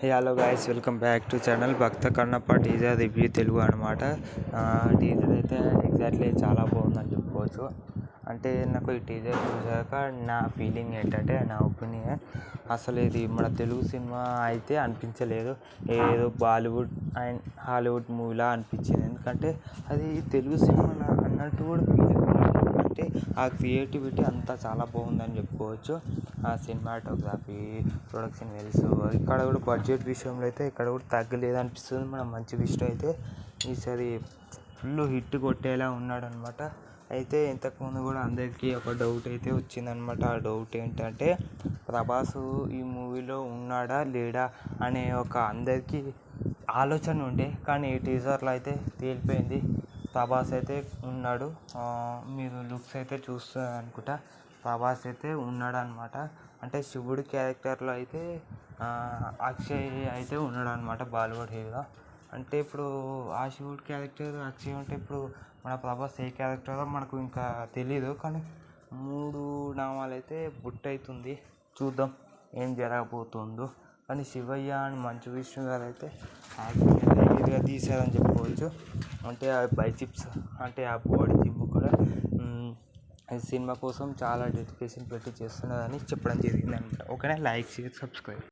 Hello guys, welcome back to channel Bhakta Kannappa teaser review Telugu అనమాట. Teaser అయితే exactly చాలా బాగుందని చెప్పుకోవచ్చు. అంటే నాకు ఈ టీజర్ చూసాక నా ఫీలింగ్ ఏంటంటే, నా ఒపీనియన్, అసలు ఇది మన తెలుగు సినిమా అయితే అనిపించలేదు. ఏదో బాలీవుడ్ అండ్ హాలీవుడ్ మూవీలా అనిపించింది. ఎందుకంటే అది తెలుగు సినిమా అన్నట్టు కూడా ఫీలింగ్, అంటే ఆ క్రియేటివిటీ అంతా చాలా బాగుందని చెప్పుకోవచ్చు. ఆ సినిమాటోగ్రఫీ, ప్రొడక్షన్ వెల్స్, ఇక్కడ కూడా బడ్జెట్ విషయంలో అయితే ఇక్కడ కూడా తగ్గలేదు అనిపిస్తుంది. మనం మంచి విషయం అయితే ఈసారి ఫుల్ హిట్ కొట్టేలా ఉన్నాడనమాట. అయితే ఇంతకుముందు కూడా అందరికీ ఒక డౌట్ అయితే వచ్చిందనమాట. ఆ డౌట్ ఏంటంటే, ప్రభాస్ ఈ మూవీలో ఉన్నాడా లేడా అనే ఒక అందరికీ ఆలోచన ఉండే, కానీ ఈ టీజర్లో అయితే తేలిపోయింది, ప్రభాస్ అయితే ఉన్నాడు. మీరు లుక్స్ అయితే చూస్తారు అనుకుంటా, ప్రభాస్ అయితే ఉన్నాడు అనమాట. అంటే శివుడి క్యారెక్టర్లో అయితే అక్షయ్ అయితే ఉన్నాడు అనమాట, బాలీవుడ్ హీరో. అంటే ఇప్పుడు ఆ శివుడి క్యారెక్టర్ అక్షయ్ ఉంటే ఇప్పుడు మన ప్రభాస్ ఏ క్యారెక్టరో మనకు ఇంకా తెలీదు. కానీ 3 నామాలు అయితే బుట్ అవుతుంది, చూద్దాం ఏం జరగబోతుందో. కానీ శివయ్య అని మంచు విష్ణు గారు అయితే యాక్టింగ్గా తీశారని చెప్పుకోవచ్చు. అంటే ఆ బైసిప్స్, అంటే ఆ బాడీ జిమ్ కూడా ఈ సినిమా కోసం చాలా డెడికేషన్ పెట్టి చేస్తున్నారని చెప్పడం జరిగింది అనమాట. ఓకేనా, లైక్, షేర్, సబ్స్క్రైబ్.